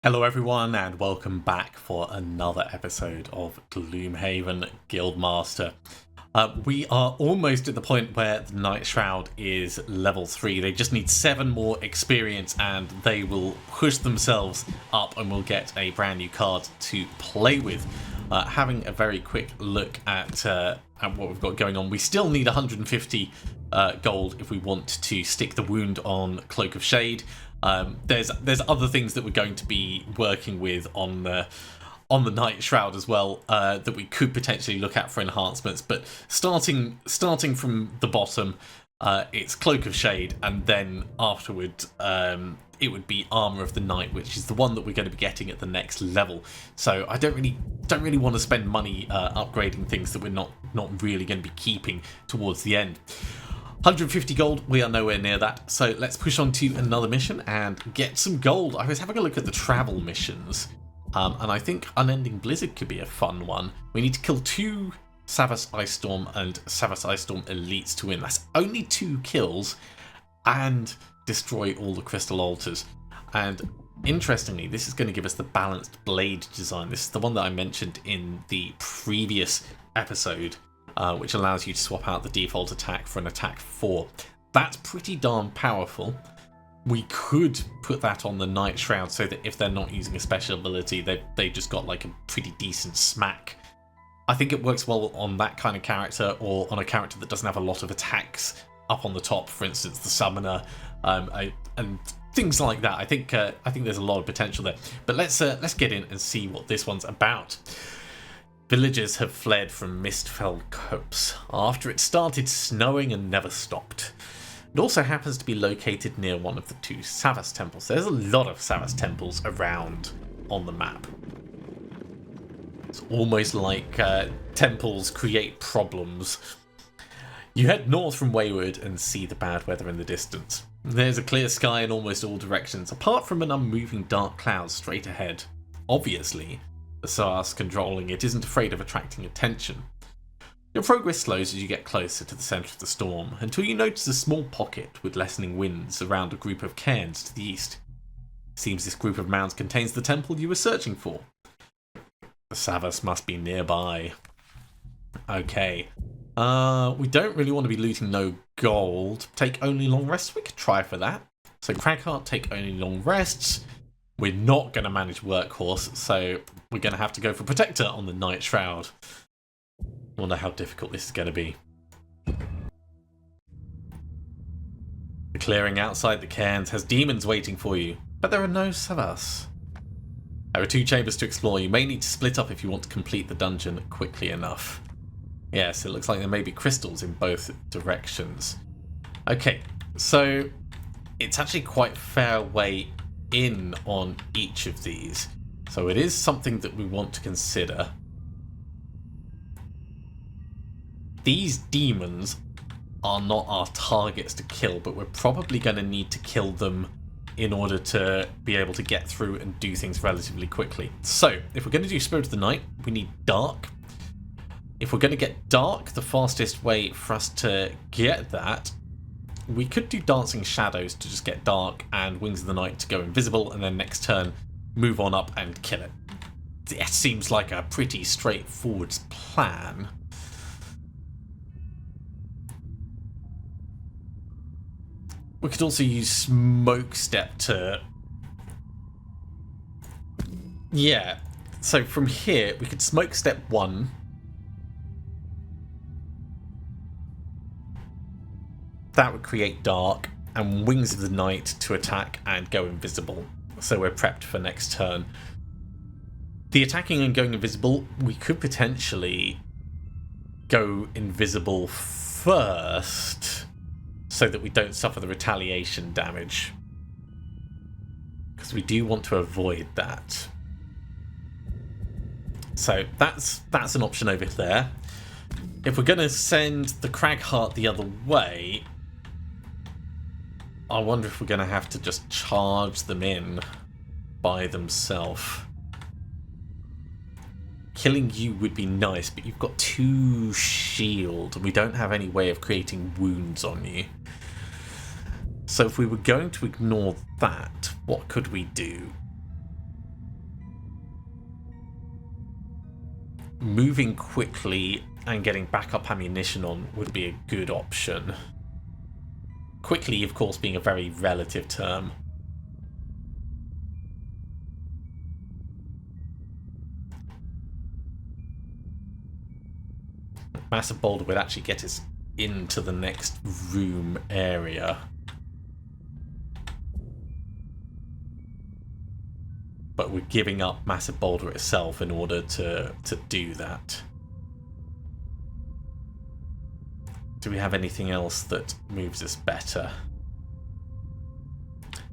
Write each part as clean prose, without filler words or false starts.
Hello everyone and welcome back for another episode of Gloomhaven Guildmaster. We are almost at the point where the Nightshroud is level 3. They just need 7 more experience and they will push themselves up and we'll get a brand new card to play with. Having a very quick look at what we've got going on, we still need 150 gold if we want to stick the wound on Cloak of Shade. There's other things that we're going to be working with on the Nightshroud as well that we could potentially look at for enhancements. But starting from the bottom, it's Cloak of Shade, and then afterward it would be Armor of the Night, which is the one that we're going to be getting at the next level. So I don't really want to spend money upgrading things that we're not really going to be keeping towards the end. 150 gold, we are nowhere near that, so let's push on to another mission and get some gold. I was having a look at the travel missions, and I think Unending Blizzard could be a fun one. We need to kill 2 Savas Ice Storm and Savas Ice Storm Elites to win. That's only 2 kills, and destroy all the Crystal Altars. And interestingly, this is going to give us the balanced blade design. This is the one that I mentioned in the previous episode, which allows you to swap out the default attack for an attack 4. That's pretty darn powerful. We could put that on the Nightshroud so that if they're not using a special ability, they just got like a pretty decent smack. I think it works well on that kind of character, or on a character that doesn't have a lot of attacks up on the top, for instance the Summoner, and things like that. I think there's a lot of potential there. But let's get in and see what this one's about. Villagers have fled from Mistfell Copse after it started snowing and never stopped. It also happens to be located near one of the 2 Savas temples. There's a lot of Savas temples around on the map. It's almost like temples create problems. You head north from Wayward and see the bad weather in the distance. There's a clear sky in almost all directions, apart from an unmoving dark cloud straight ahead. Obviously, the Savas controlling it isn't afraid of attracting attention. Your progress slows as you get closer to the centre of the storm, until you notice a small pocket with lessening winds around a group of cairns to the east. It seems this group of mounds contains the temple you were searching for. The Savas must be nearby. Okay. We don't really want to be looting no gold. Take only long rests? We could try for that. So Cragheart, take only long rests. We're not going to manage Workhorse, so we're going to have to go for Protector on the Nightshroud. I wonder how difficult this is going to be. The clearing outside the cairns has demons waiting for you, but there are no Savas. There are 2 chambers to explore. You may need to split up if you want to complete the dungeon quickly enough. Yes, it looks like there may be crystals in both directions. Okay, so it's actually quite a fair way in on each of these, so it is something that we want to consider. These demons are not our targets to kill, but we're probably going to need to kill them in order to be able to get through and do things relatively quickly. So if we're going to do Spirit of the Night, we need Dark. If we're going to get Dark, the fastest way for us to get that, we could do Dancing Shadows to just get Dark, and Wings of the Night to go invisible, and then next turn move on up and kill it. It seems like a pretty straightforward plan. We could also use Smoke Step to... Yeah, so from here we could Smoke Step 1. That would create Dark, and Wings of the Night to attack and go invisible. So we're prepped for next turn. The attacking and going invisible, we could potentially go invisible first so that we don't suffer the retaliation damage, because we do want to avoid that. So that's an option over there. If we're going to send the Cragheart the other way, I wonder if we're going to have to just charge them in by themselves. Killing you would be nice, but you've got 2 shield, and we don't have any way of creating wounds on you. So if we were going to ignore that, what could we do? moving quickly and getting backup ammunition on would be a good option. Quickly, of course, being a very relative term. Massive boulder would actually get us into the next room area. But we're giving up massive boulder itself in order to do that. Do we have anything else that moves us better?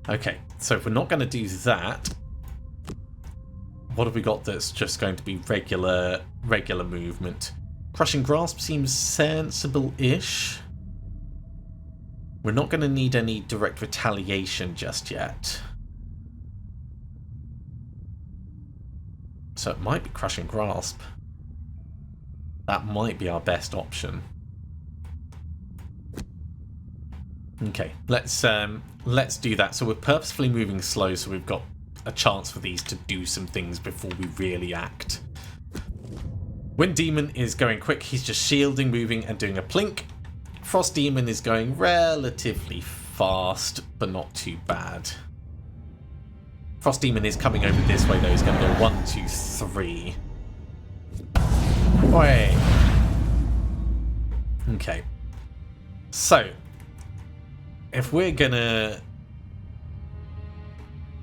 Okay, so if we're not going to do that, what have we got that's just going to be regular movement? Crushing Grasp seems sensible-ish. We're not going to need any direct retaliation just yet. So it might be Crushing Grasp. That might be our best option. Okay, let's do that. So we're purposefully moving slow, so we've got a chance for these to do some things before we really act. Wind Demon is going quick. He's just shielding, moving, and doing a plink. Frost Demon is going relatively fast, but not too bad. Frost Demon is coming over this way, though. He's going to go 1, 2, 3. Oi! Okay. So, if we're going to...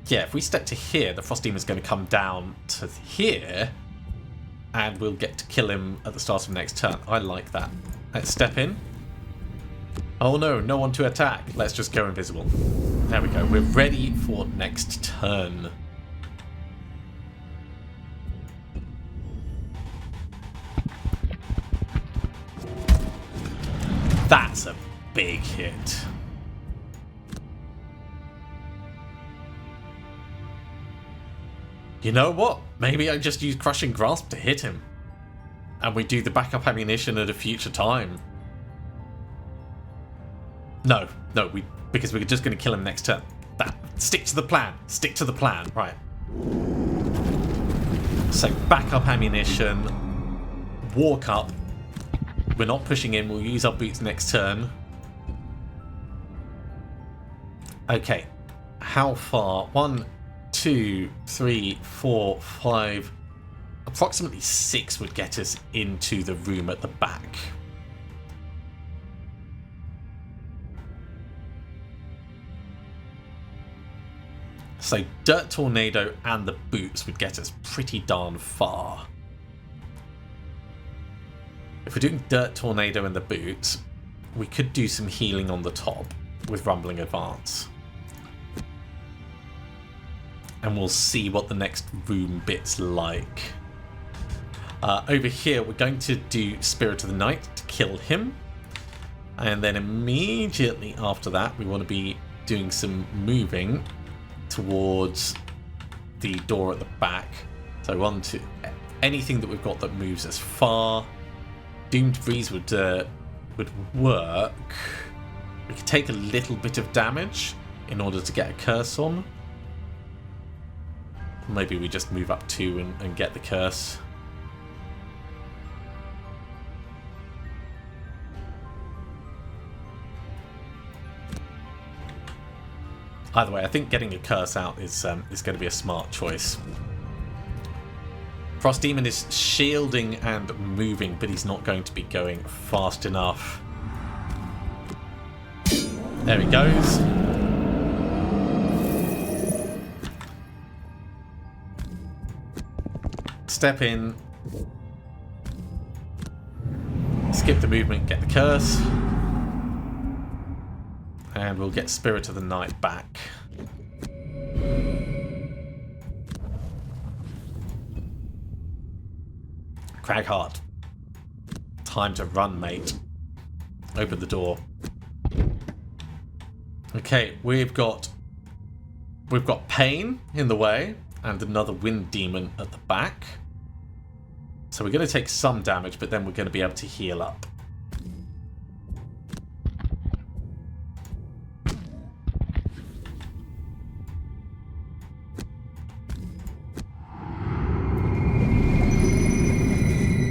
Yeah, if we step to here, the Frost Demon is going to come down to here, and we'll get to kill him at the start of next turn. I like that. Let's step in. Oh no, no one to attack. Let's just go invisible. There we go. We're ready for next turn. That's a big hit. You know what? Maybe I just use Crushing Grasp to hit him. And we do the backup ammunition at a future time. No, because we're just going to kill him next turn. Stick to the plan. Stick to the plan. Right. So backup ammunition. Walk up. We're not pushing in. We'll use our boots next turn. Okay. How far? 1, 2, 3, 4, 5. Approximately 6 would get us into the room at the back. So Dirt Tornado and the boots would get us pretty darn far. If we're doing Dirt Tornado and the boots, we could do some healing on the top with Rumbling Advance. And we'll see what the next room bit's like. Over here, we're going to do Spirit of the Night to kill him. And then immediately after that, we want to be doing some moving towards the door at the back. So on to anything that we've got that moves as far. Doomed Breeze would work. We could take a little bit of damage in order to get a curse on. Maybe we just move up 2 and get the curse. Either way, I think getting a curse out is going to be a smart choice. Frost Demon is shielding and moving, but he's not going to be going fast enough. There he goes. Step in. Skip the movement, get the curse. And we'll get Spirit of the Night back. Cragheart. Time to run, mate. Open the door. Okay, we've got Pain in the way and another Wind Demon at the back. So we're going to take some damage, but then we're going to be able to heal up.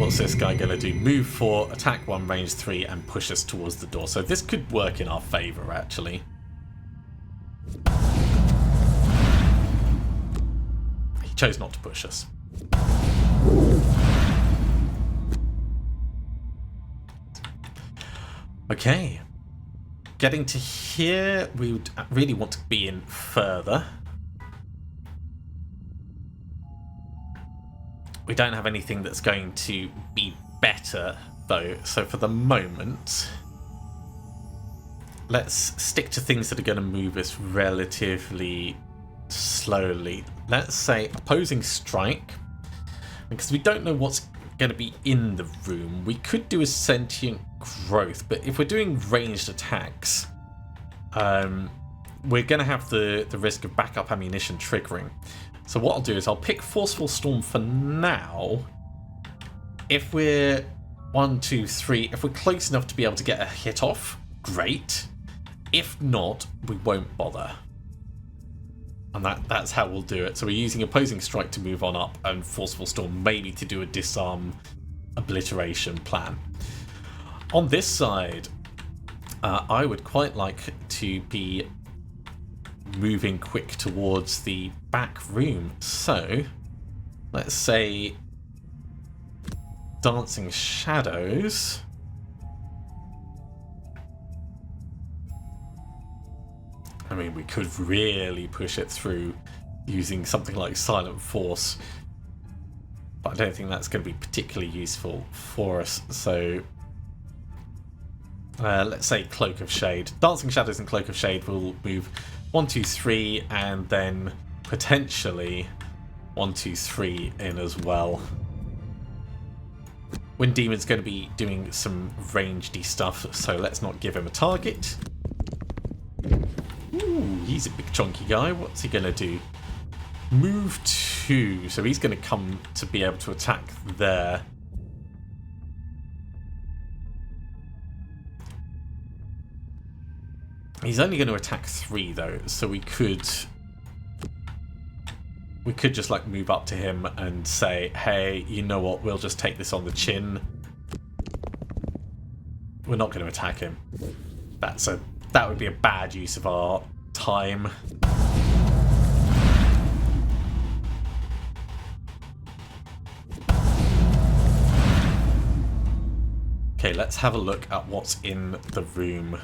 what's this guy going to do? Move 4, attack 1, range 3, and push us towards the door. So this could work in our favour, actually. He chose not to push us. Okay. Getting to here, we would really want to be in further. We don't have anything that's going to be better, though. So for the moment, let's stick to things that are going to move us relatively slowly. Let's say opposing strike, because we don't know what's going to be in the room. We could do a sentient growth, but if we're doing ranged attacks, we're going to have the risk of backup ammunition triggering. So what I'll do is I'll pick Forceful Storm for now. If we're 1, 2, 3, if we're close enough to be able to get a hit off, great. If not, we won't bother. And that's how we'll do it. So we're using Opposing Strike to move on up and Forceful Storm maybe to do a disarm obliteration plan. On this side, I would quite like to be moving quick towards the back room. So let's say Dancing Shadows. I mean, we could really push it through using something like Silent Force, but I don't think that's going to be particularly useful for us. So let's say Cloak of Shade. Dancing Shadows and Cloak of Shade will move 1, 2, 3, and then potentially 1, 2, 3 in as well. Wind Demon's going to be doing some rangedy stuff, so let's not give him a target. Ooh, he's a big chunky guy. What's he going to do? Move 2, so he's going to come to be able to attack there. He's only going to attack 3 though, so we could just like move up to him and say, hey, you know what, we'll just take this on the chin. We're not going to attack him. That would be a bad use of our time. Okay, let's have a look at what's in the room.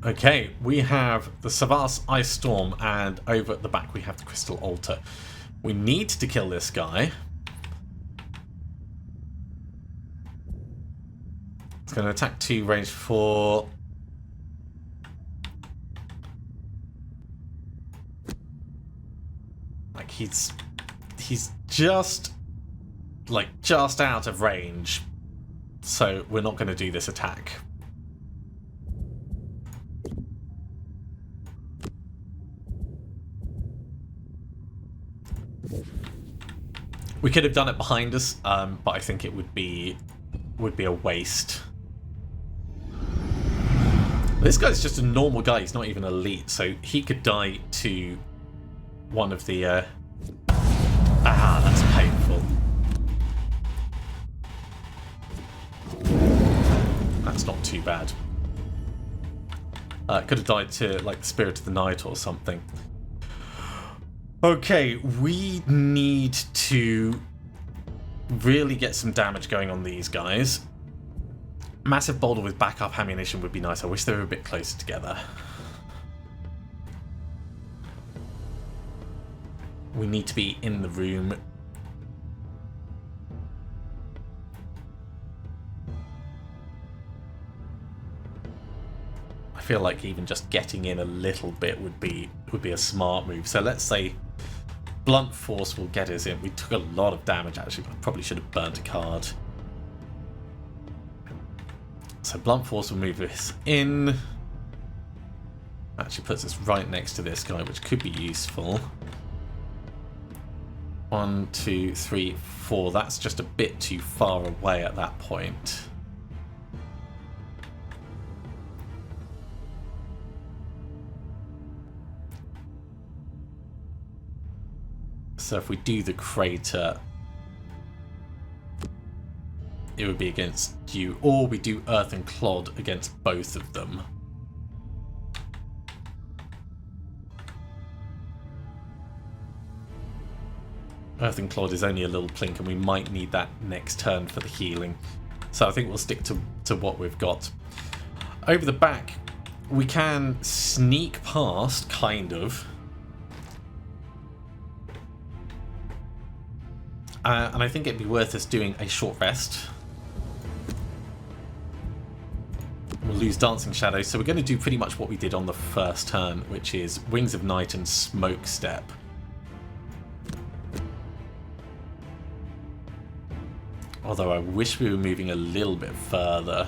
Okay, we have the Savas Ice Storm, and over at the back we have the Crystal Altar. We need to kill this guy. It's going to attack 2, range 4. Like he's just out of range, so we're not going to do this attack. We could have done it behind us, but I think it would be a waste. This guy's just a normal guy. He's not even elite, so he could die to one of the. That's painful. That's not too bad. Could have died to like the Spirit of the Night or something. Okay, we need to really get some damage going on these guys. Massive boulder with backup ammunition would be nice. I wish they were a bit closer together. We need to be in the room. I feel like even just getting in a little bit would be a smart move. So let's say Blunt Force will get us in. We took a lot of damage actually. I probably should have burnt a card. So Blunt Force will move us in. Actually puts us right next to this guy, which could be useful. 1, 2, 3, 4. That's just a bit too far away at that point. So if we do the crater, it would be against you, or we do Earth and Clod against both of them. Earth and Clod is only a little plink, and we might need that next turn for the healing. So I think we'll stick to what we've got. Over the back, we can sneak past, kind of. And I think it'd be worth us doing a short rest. We'll lose Dancing Shadows, so we're going to do pretty much what we did on the first turn, which is Wings of Night and Smoke Step. Although I wish we were moving a little bit further.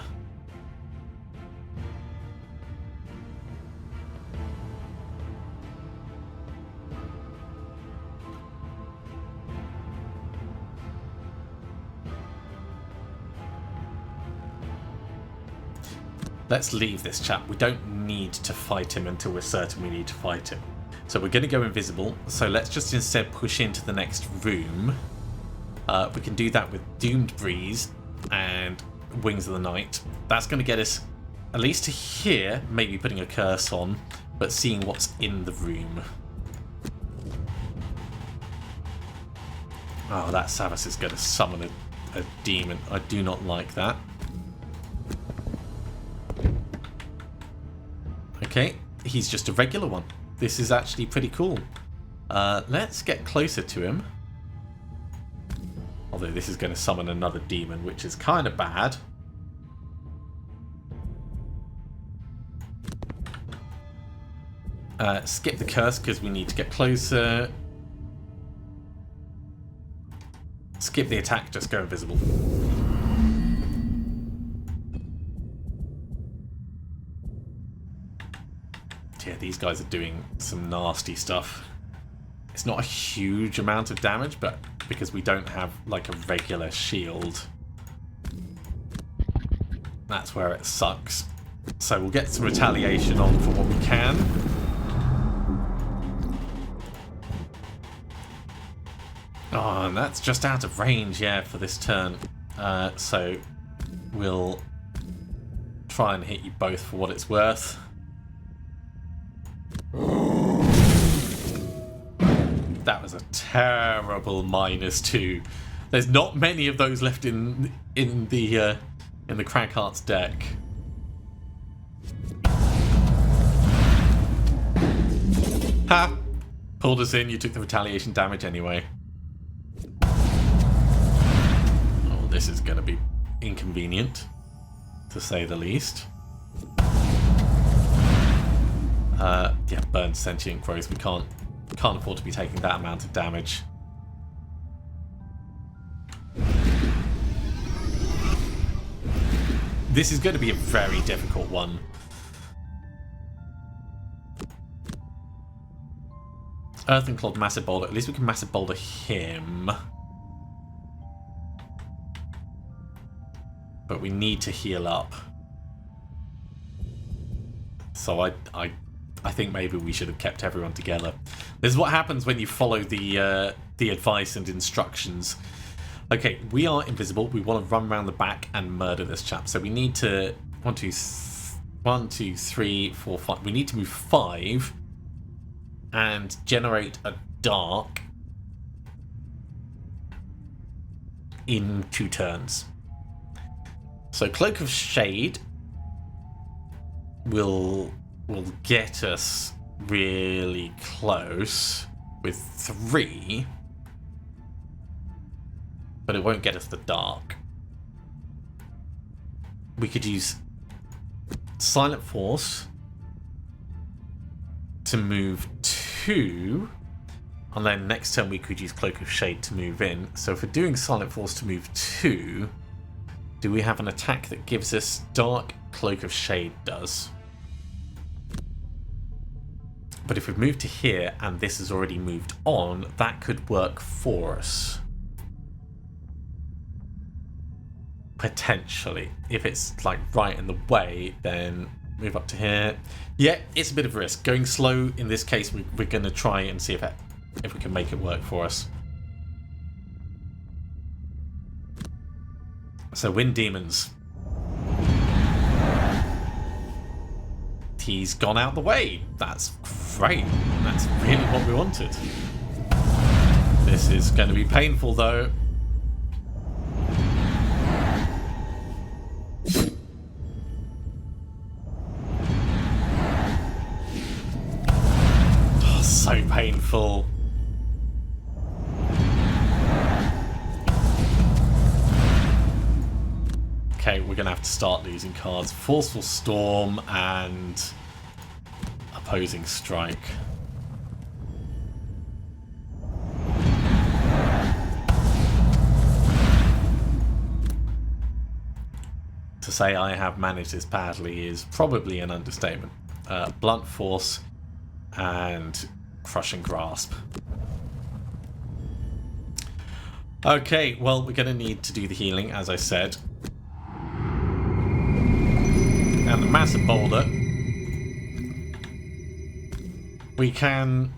Let's leave this chap. We don't need to fight him until we're certain we need to fight him. So we're going to go invisible. So let's just instead push into the next room. We can do that with Doomed Breeze and Wings of the Night. That's going to get us at least to here, maybe putting a curse on, but seeing what's in the room. Oh, that Savas is going to summon a demon. I do not like that. Okay, he's just a regular one. This is actually pretty cool. Let's get closer to him. Although this is going to summon another demon, which is kind of bad. Skip the curse because we need to get closer. Skip the attack, just go invisible. Yeah, these guys are doing some nasty stuff. It's not a huge amount of damage, but because we don't have like a regular shield, that's where it sucks. So we'll get some retaliation on for what we can. Oh, and that's just out of range, yeah, for this turn. So we'll try and hit you both for what it's worth. That was a terrible -2. There's not many of those left in the Cragheart's deck. Ha! Pulled us in. You took the retaliation damage anyway. Oh, this is going to be inconvenient, to say the least. Yeah, burn sentient growth. We can't afford to be taking that amount of damage. This is going to be a very difficult one. Earth and Clod, Massive Boulder. At least we can Massive Boulder him. But we need to heal up. So I think maybe we should have kept everyone together. This is what happens when you follow the advice and instructions. Okay, we are invisible. We want to run around the back and murder this chap. So we need to 1, 2, 3, 4, 5. We need to move 5 and generate a dark in 2 turns. So Cloak of Shade will get us really close with 3, but it won't get us the dark. We could use Silent Force to move 2, and then next turn we could use Cloak of Shade to move in. So if we're doing Silent Force to move 2, do we have an attack that gives us dark? Cloak of Shade does. But if we've moved to here and this has already moved on, that could work for us. Potentially. If it's like right in the way, then move up to here. Yeah, it's a bit of a risk. Going slow, in this case, we're going to try and see if if we can make it work for us. So Wind Demons. He's gone out the way. That's great. That's really what we wanted. This is going to be painful though. Oh, so painful. Okay, we're going to have to start losing cards. Forceful Storm and Opposing Strike. To say I have managed this badly is probably an understatement. Blunt Force and Crushing Grasp. Okay, well, we're going to need to do the healing, as I said. And the Massive Boulder. We can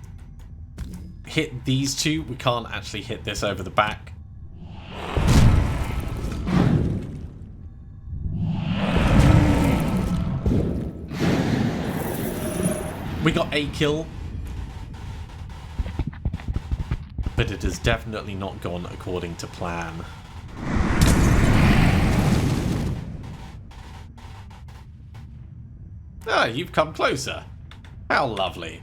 hit these two. We can't actually hit this over the back. We got a kill. But it has definitely not gone according to plan. Ah, you've come closer. How lovely.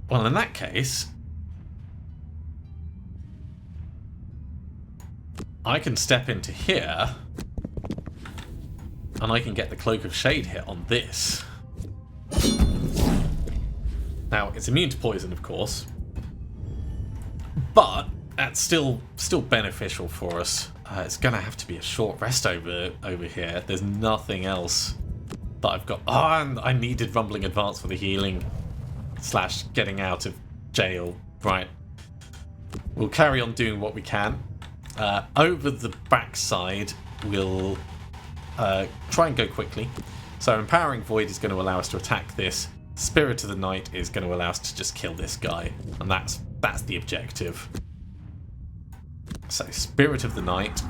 Well, in that case, I can step into here and I can get the Cloak of Shade hit on this. Now, it's immune to poison, of course, but that's still beneficial for us. It's going to have to be a short rest over here. There's nothing else that I've got. Oh, and I needed Rumbling Advance for the healing / getting out of jail. Right. We'll carry on doing what we can. Over the backside, we'll try and go quickly. So Empowering Void is going to allow us to attack this. Spirit of the Night is going to allow us to just kill this guy. And that's the objective. So Spirit of the Night.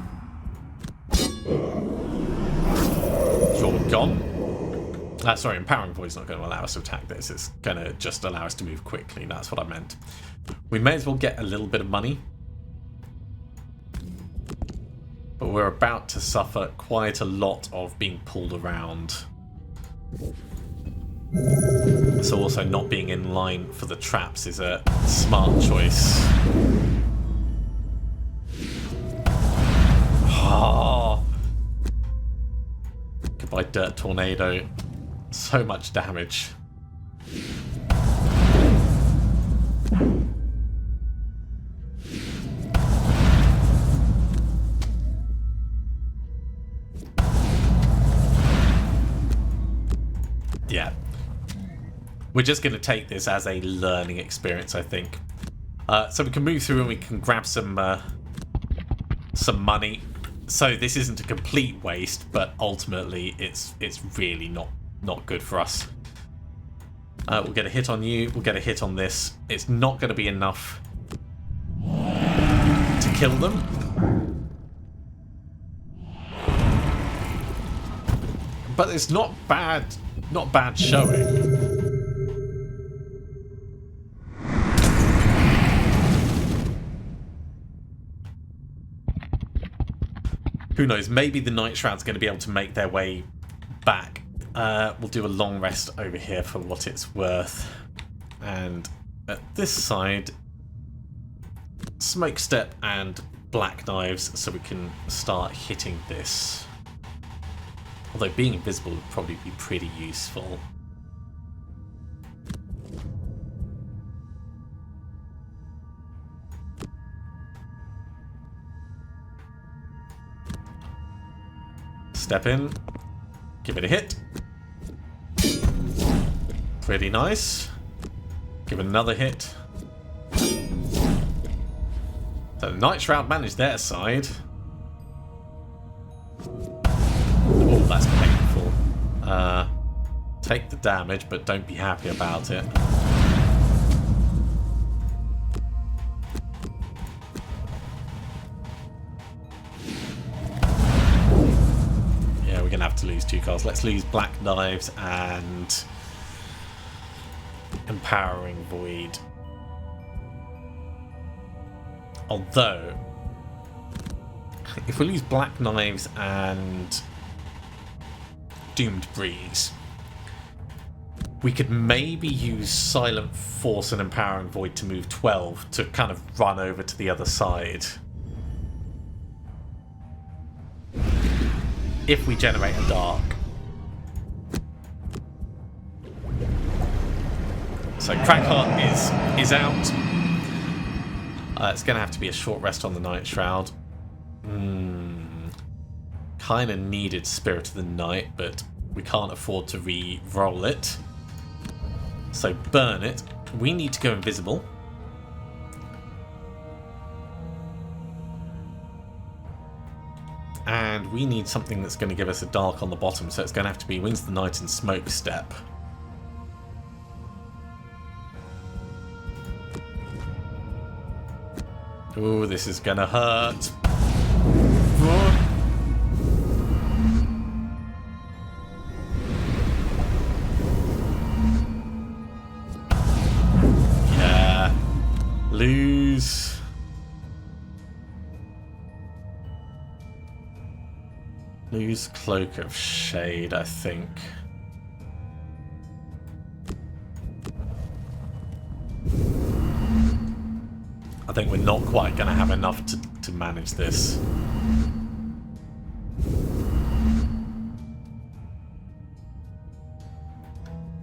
You're gone. Sorry, Empowering Void is not going to allow us to attack this. It's going to just allow us to move quickly. That's what I meant. We may as well get a little bit of money. But we're about to suffer quite a lot of being pulled around. So also not being in line for the traps is a smart choice. Oh. Goodbye, Dirt Tornado. So much damage. Yeah. We're just going to take this as a learning experience, I think. So we can move through and we can grab some money. So this isn't a complete waste, but ultimately it's really not good for us. We'll get a hit on you. We'll get a hit on this. It's not going to be enough to kill them. But it's not bad showing. Who knows? Maybe the Nightshroud's going to be able to make their way back. We'll do a long rest over here for what it's worth. And at this side, Smoke Step and Black Knives so we can start hitting this. Although being invisible would probably be pretty useful. Step in, give it a hit. Pretty nice. Give it another hit. So the Nightshroud managed their side. Oh, that's painful. Take the damage, but don't be happy about it. 2 cards. Let's lose Black Knives and Empowering Void. Although, if we lose Black Knives and Doomed Breeze, we could maybe use Silent Force and Empowering Void to move 12 to kind of run over to the other side. If we generate a Dark. So Cragheart is out. It's going to have to be a short rest on the Nightshroud. Kind of needed Spirit of the Night, but we can't afford to re-roll it. So burn it. We need to go invisible. And we need something that's going to give us a dark on the bottom, so it's going to have to be Wings of the Night and Smoke Step. Ooh, this is going to hurt. Yeah. Lose. Lose Cloak of Shade, I think. I think we're not quite going to have enough to manage this.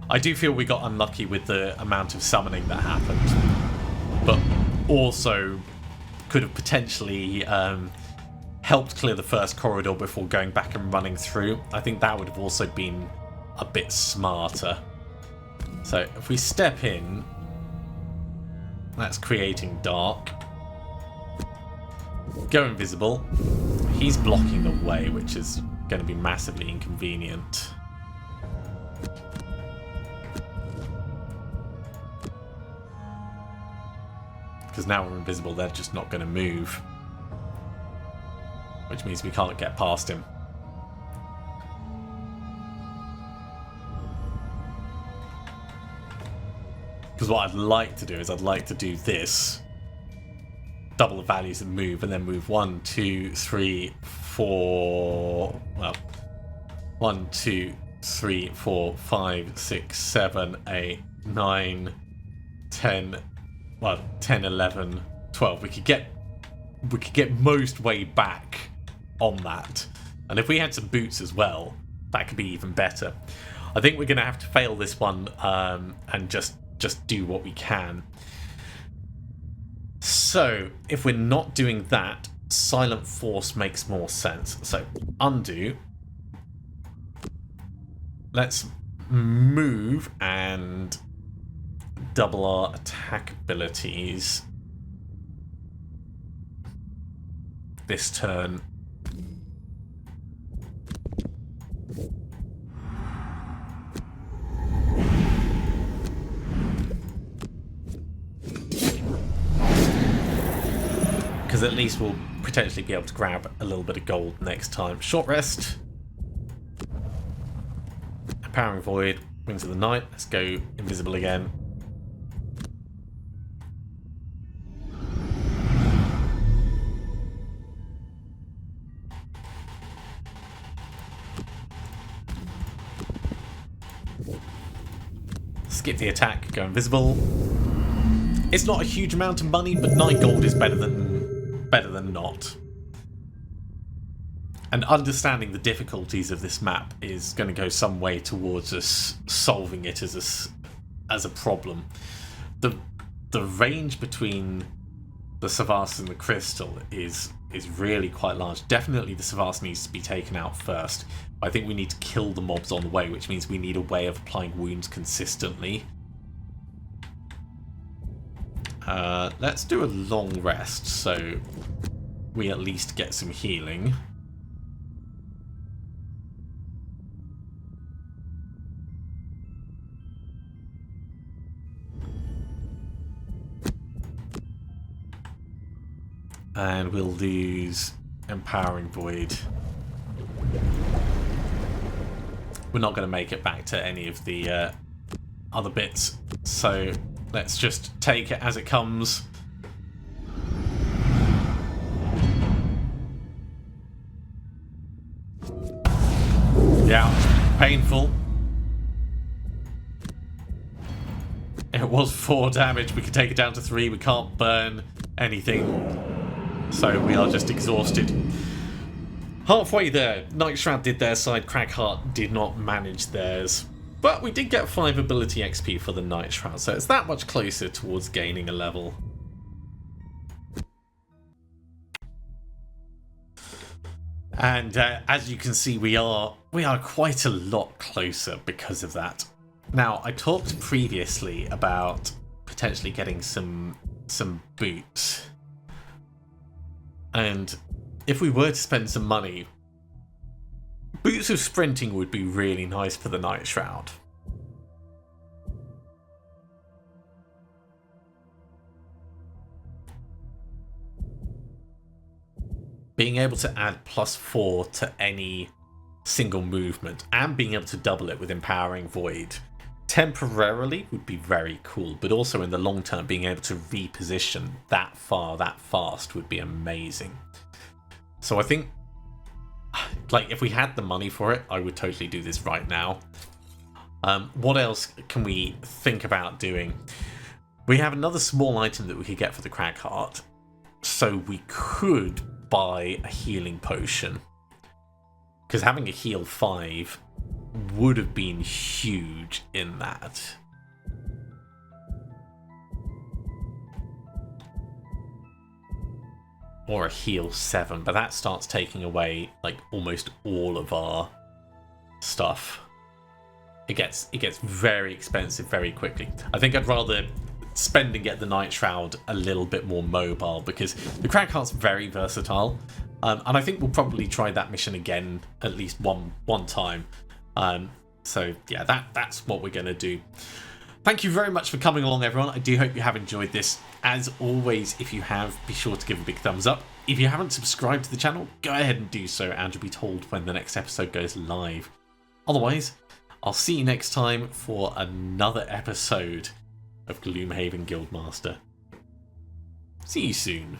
I do feel we got unlucky with the amount of summoning that happened, but also could have potentially helped clear the first corridor before going back and running through. I think that would have also been a bit smarter. So if we step in, that's creating dark. Go invisible. He's blocking the way, which is going to be massively inconvenient. Because now we're invisible, they're just not going to move. Which means we can't get past him. Because what I'd like to do is I'd like to do this. Double the values and move, and then move 1, 2, 3, 4... Well, 1, 2, 3, 4, 5, 6, 7, 8, 9, 10... Well, 10, 11, 12. We could get most way back on that. And if we had some boots as well, that could be even better. I think we're going to have to fail this one and just do what we can. So, if we're not doing that, Silent Force makes more sense. So, undo. Let's move and double our attack abilities this turn. Because at least we'll potentially be able to grab a little bit of gold next time. Short rest. Empowering Void. Wings of the Night. Let's go invisible again. Skip the attack, go invisible. It's not a huge amount of money, but 9 gold is better than not. And understanding the difficulties of this map is going to go some way towards us solving it as a problem. The range between the Savas and the Crystal is really quite large. Definitely the Savas needs to be taken out first. I think we need to kill the mobs on the way, which means we need a way of applying wounds consistently. Let's do a long rest, so we at least get some healing. And we'll lose Empowering Void. we're not going to make it back to any of the other bits. So let's just take it as it comes. Yeah, painful. It was 4 damage. We can take it down to 3. We can't burn anything. So we are just exhausted. Halfway there, Nightshroud did their side, Cragheart did not manage theirs. But we did get 5 ability XP for the Nightshroud, so it's that much closer towards gaining a level. And as you can see, we are quite a lot closer because of that. Now, I talked previously about potentially getting some boots. And if we were to spend some money, boots of sprinting would be really nice for the Nightshroud. Being able to add +4 to any single movement and being able to double it with Empowering Void temporarily would be very cool, but also in the long term being able to reposition that far, that fast would be amazing. So I think, like, if we had the money for it, I would totally do this right now. What else can we think about doing? We have another small item that we could get for the Cragheart, so we could buy a healing potion, because having a heal 5 would have been huge in that. Or a heal 7, but that starts taking away like almost all of our stuff. It gets very expensive very quickly. I think I'd rather spend and get the Nightshroud a little bit more mobile, because the Cragheart's very versatile, and I think we'll probably try that mission again at least one time. So yeah, that's what we're going to do. Thank you very much for coming along, everyone. I do hope you have enjoyed this. As always, if you have, be sure to give a big thumbs up. If you haven't subscribed to the channel, go ahead and do so, and you'll be told when the next episode goes live. Otherwise, I'll see you next time for another episode of Gloomhaven Guildmaster. See you soon.